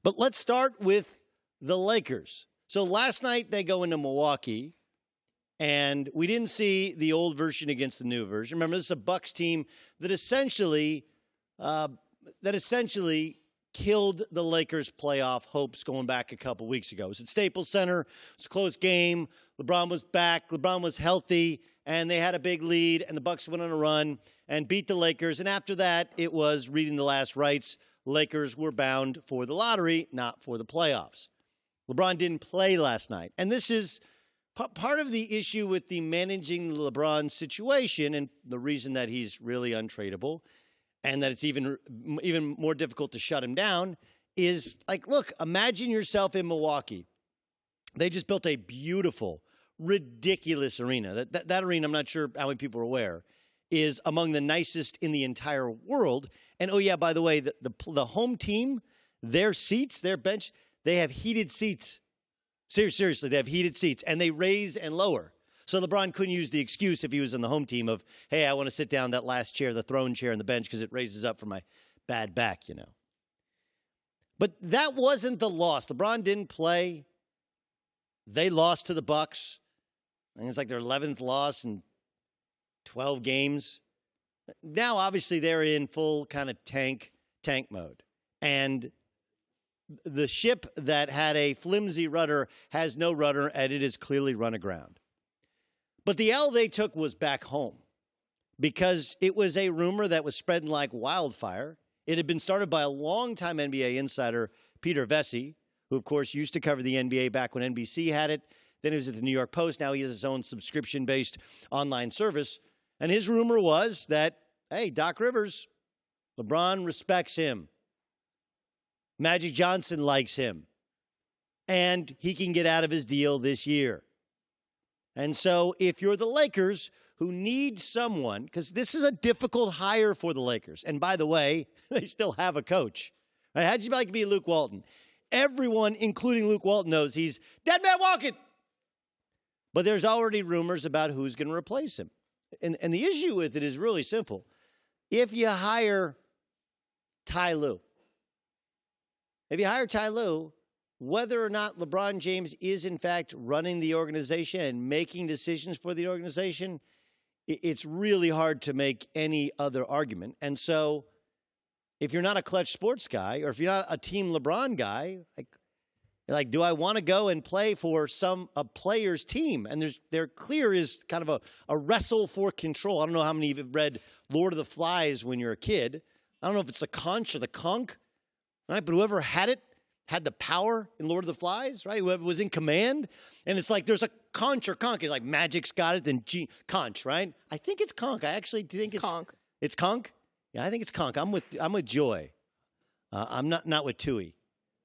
But let's start with the Lakers. So last night they go into Milwaukee, and we didn't see the old version against the new version. Remember, this is a Bucks team that essentially killed the Lakers' playoff hopes going back a couple weeks ago. It was at Staples Center. It was a close game. LeBron was back. LeBron was healthy, and they had a big lead, and the Bucks went on a run and beat the Lakers. And after that, it was reading the last rites. Lakers were bound for the lottery, not for the playoffs. LeBron didn't play last night. And this is part of the issue with the managing the LeBron situation, and the reason that he's really untradeable and that it's even more difficult to shut him down is, like, look, imagine yourself in Milwaukee. They just built a beautiful, ridiculous arena. That arena, I'm not sure how many people are aware, is among the nicest in the entire world. And, oh, yeah, by the way, the home team, their seats, their bench, they have heated seats. Seriously, they have heated seats, and they raise and lower. So LeBron couldn't use the excuse if he was on the home team of, hey, I want to sit down that last chair, the throne chair on the bench, because it raises up for my bad back, you know. But that wasn't the loss. LeBron didn't play. They lost to the Bucks. I think it's like their 11th loss in 12 games. Now, obviously, they're in full kind of tank mode. And the ship that had a flimsy rudder has no rudder, and it is clearly run aground. But the L they took was back home because it was a rumor that was spreading like wildfire. It had been started by a longtime NBA insider, Peter Vesey, who, of course, used to cover the NBA back when NBC had it. Then he was at the New York Post. Now he has his own subscription-based online service. And his rumor was that, hey, Doc Rivers, LeBron respects him. Magic Johnson likes him. And he can get out of his deal this year. And so if you're the Lakers who need someone, because this is a difficult hire for the Lakers. And by the way, they still have a coach. Right? How'd you like to be Luke Walton? Everyone, including Luke Walton, knows he's dead man walking. But there's already rumors about who's going to replace him. And the issue with it is really simple. If you hire Ty Lue, whether or not LeBron James is, in fact, running the organization and making decisions for the organization, it's really hard to make any other argument. And so if you're not a clutch sports guy or if you're not a Team LeBron guy, like do I want to go and play for a player's team? And there clear is kind of a wrestle for control. I don't know how many of you have read Lord of the Flies when you're a kid. I don't know if it's the conch or the conch, right? But whoever had it, had the power in Lord of the Flies, right? Whoever was in command. And it's like there's a conch or conch. It's like Magic's got it, then conch, right? I think it's conch. I actually think it's conch. It's conch? Yeah, I think it's conch. I'm with Joy. I'm not with Tui.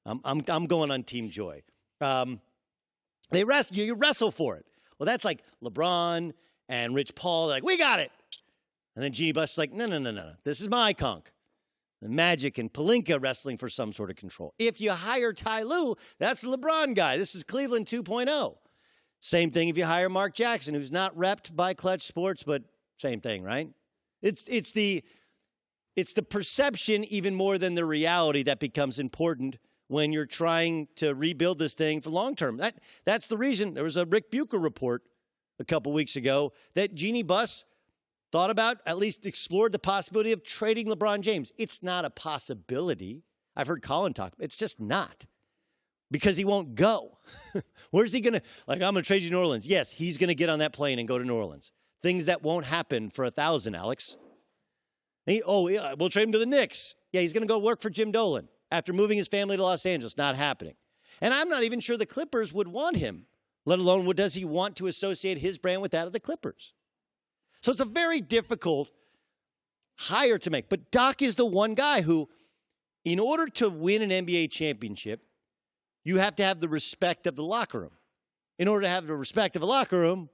I'm going on Team Joy. You wrestle for it. Well, that's like LeBron and Rich Paul. They're like, we got it. And then Jeannie Buss is like, no. This is my conch. The Magic and Pelinka wrestling for some sort of control. If you hire Ty Lue, that's the LeBron guy. This is Cleveland 2.0. Same thing if you hire Mark Jackson, who's not repped by Clutch Sports, but same thing, right? It's the perception even more than the reality that becomes important when you're trying to rebuild this thing for long term. That's the reason. There was a Rick Bucher report a couple weeks ago that Jeannie Buss thought about, at least explored the possibility of trading LeBron James. It's not a possibility. I've heard Colin talk. It's just not. Because he won't go. Where's he going to, I'm going to trade you to New Orleans. Yes, he's going to get on that plane and go to New Orleans. Things that won't happen for 1,000, Alex. Yeah, we'll trade him to the Knicks. Yeah, he's going to go work for Jim Dolan after moving his family to Los Angeles. Not happening. And I'm not even sure the Clippers would want him, let alone does he want to associate his brand with that of the Clippers. So it's a very difficult hire to make. But Doc is the one guy who, in order to win an NBA championship, you have to have the respect of the locker room. In order to have the respect of a locker room,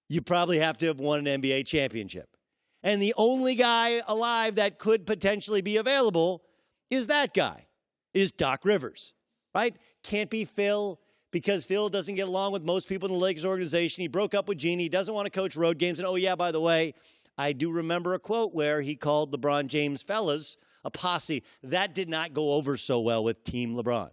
you probably have to have won an NBA championship. And the only guy alive that could potentially be available is that guy, is Doc Rivers, right? Can't be Phil, because Phil doesn't get along with most people in the Lakers organization. He broke up with Jeannie. He doesn't want to coach road games. And, oh, yeah, by the way, I do remember a quote where he called LeBron James fellas a posse. That did not go over so well with Team LeBron.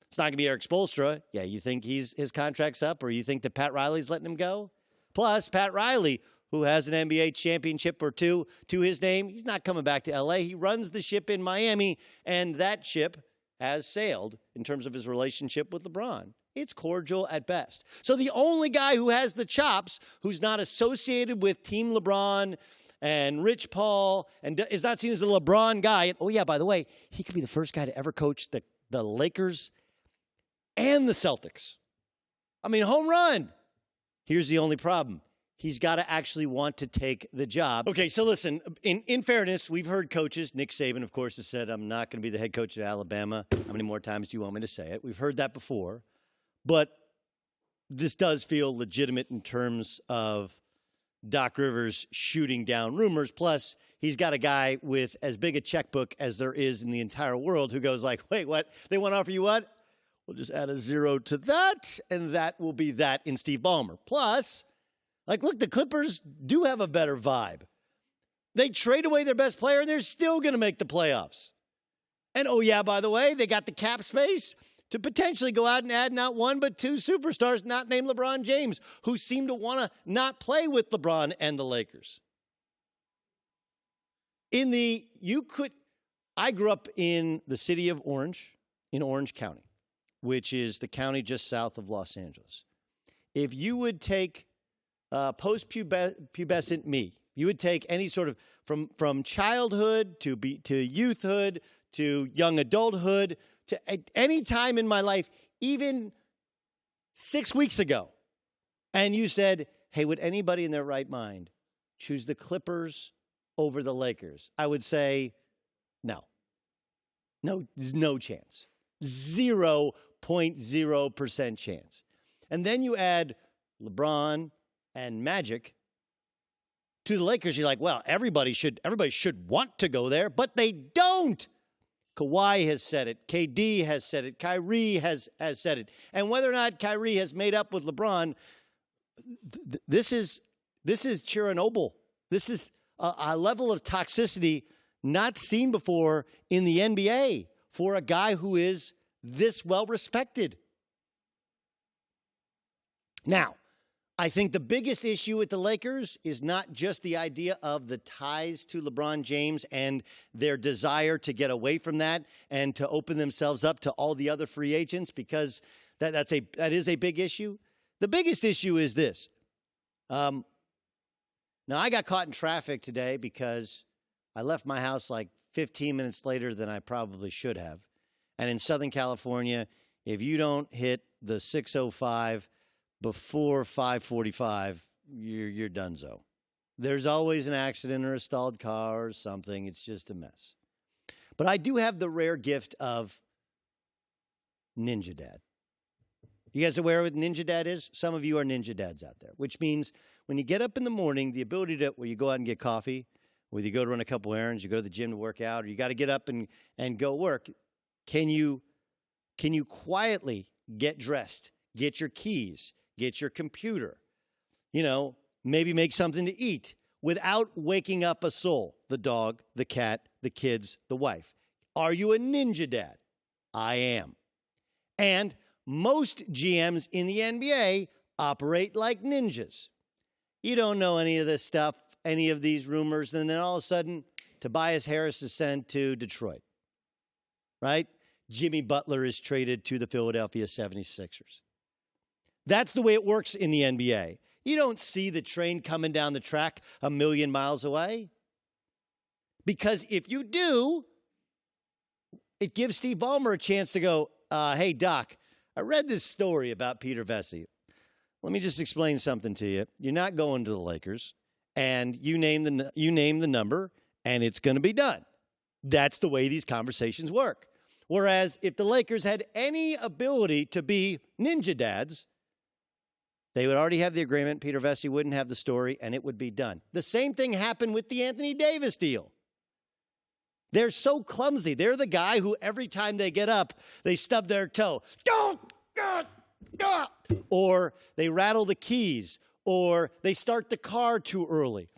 It's not going to be Eric Spoelstra. Yeah, you think his contract's up, or you think that Pat Riley's letting him go? Plus, Pat Riley, who has an NBA championship or two to his name, he's not coming back to L.A. He runs the ship in Miami, and that ship has sailed in terms of his relationship with LeBron. It's cordial at best. So the only guy who has the chops, who's not associated with Team LeBron and Rich Paul, and is not seen as a LeBron guy. And, oh, yeah, by the way, he could be the first guy to ever coach the Lakers and the Celtics. I mean, home run. Here's the only problem. He's got to actually want to take the job. Okay, so listen, in fairness, we've heard coaches, Nick Saban, of course, has said, I'm not going to be the head coach at Alabama. How many more times do you want me to say it? We've heard that before. But this does feel legitimate in terms of Doc Rivers shooting down rumors. Plus, he's got a guy with as big a checkbook as there is in the entire world who goes like, wait, what? They want to offer you what? We'll just add a zero to that, and that will be that in Steve Ballmer. Plus, like, look, the Clippers do have a better vibe. They trade away their best player, and they're still going to make the playoffs. And, oh, yeah, by the way, they got the cap space to potentially go out and add not one but two superstars not named LeBron James, who seem to want to not play with LeBron and the Lakers. I grew up in the city of Orange, in Orange County, which is the county just south of Los Angeles. If you would take post-pubescent me, you would take any sort of, from childhood to youthhood to young adulthood to any time in my life, even 6 weeks ago, and you said, hey, would anybody in their right mind choose the Clippers over the Lakers? I would say no. No chance. 0.0% chance. And then you add LeBron and Magic to the Lakers. You're like, well, everybody should want to go there, but they don't. Kawhi has said it. KD has said it. Kyrie has said it. And whether or not Kyrie has made up with LeBron, this is Chernobyl. This is a level of toxicity not seen before in the NBA for a guy who is this well-respected. Now, I think the biggest issue with the Lakers is not just the idea of the ties to LeBron James and their desire to get away from that and to open themselves up to all the other free agents, because that is a big issue. The biggest issue is this. Now, I got caught in traffic today because I left my house like 15 minutes later than I probably should have. And in Southern California, if you don't hit the 605 before 5:45, you're donezo. There's always an accident or a stalled car or something. It's just a mess. But I do have the rare gift of Ninja Dad. You guys aware what Ninja Dad is? Some of you are Ninja Dads out there, which means when you get up in the morning, the ability to, where you go out and get coffee, whether you go to run a couple errands, you go to the gym to work out, or you got to get up and go work, can you quietly get dressed, get your keys, get your computer, maybe make something to eat without waking up a soul, the dog, the cat, the kids, the wife? Are you a Ninja Dad? I am. And most GMs in the NBA operate like ninjas. You don't know any of this stuff, any of these rumors, and then all of a sudden, Tobias Harris is sent to Detroit, right? Jimmy Butler is traded to the Philadelphia 76ers. That's the way it works in the NBA. You don't see the train coming down the track a million miles away. Because if you do, it gives Steve Ballmer a chance to go, hey, Doc, I read this story about Peter Vesey. Let me just explain something to you. You're not going to the Lakers, and you name the number, and it's going to be done. That's the way these conversations work. Whereas if the Lakers had any ability to be Ninja Dads, they would already have the agreement. Peter Vesey wouldn't have the story, and it would be done. The same thing happened with the Anthony Davis deal. They're so clumsy. They're the guy who every time they get up, they stub their toe. Or they rattle the keys, or they start the car too early,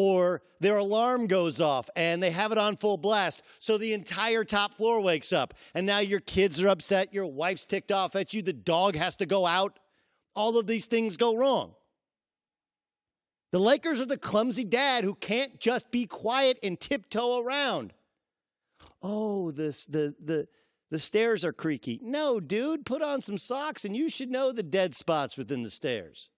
or their alarm goes off and they have it on full blast, so the entire top floor wakes up, and now your kids are upset, your wife's ticked off at you, the dog has to go out. All of these things go wrong. The Lakers are the clumsy dad who can't just be quiet and tiptoe around. Oh, the stairs are creaky. No, dude, put on some socks and you should know the dead spots within the stairs.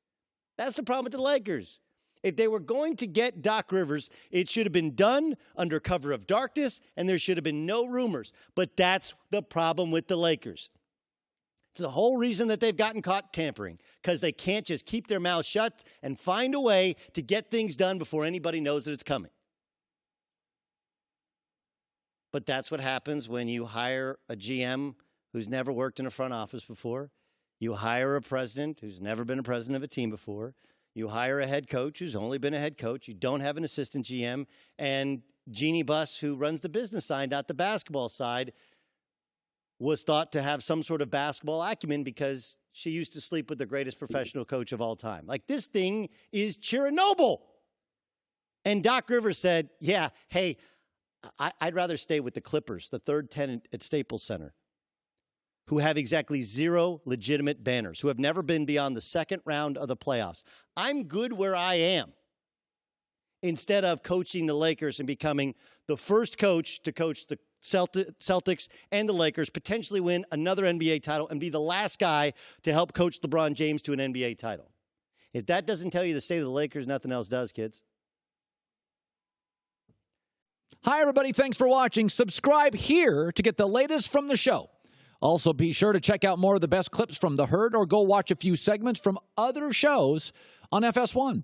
That's the problem with the Lakers. If they were going to get Doc Rivers, it should have been done under cover of darkness, and there should have been no rumors. But that's the problem with the Lakers. It's the whole reason that they've gotten caught tampering, because they can't just keep their mouths shut and find a way to get things done before anybody knows that it's coming. But that's what happens when you hire a GM who's never worked in a front office before. You hire a president who's never been a president of a team before. You hire a head coach who's only been a head coach. You don't have an assistant GM. And Jeannie Buss, who runs the business side, not the basketball side, was thought to have some sort of basketball acumen because she used to sleep with the greatest professional coach of all time. Like, this thing is Chernobyl. And Doc Rivers said, yeah, hey, I'd rather stay with the Clippers, the third tenant at Staples Center, who have exactly zero legitimate banners, who have never been beyond the second round of the playoffs. I'm good where I am, instead of coaching the Lakers and becoming the first coach to coach the Celtics and the Lakers, potentially win another NBA title, and be the last guy to help coach LeBron James to an NBA title. If that doesn't tell you the state of the Lakers, nothing else does, kids. Hi, everybody. Thanks for watching. Subscribe here to get the latest from the show. Also, be sure to check out more of the best clips from The Herd, or go watch a few segments from other shows on FS1.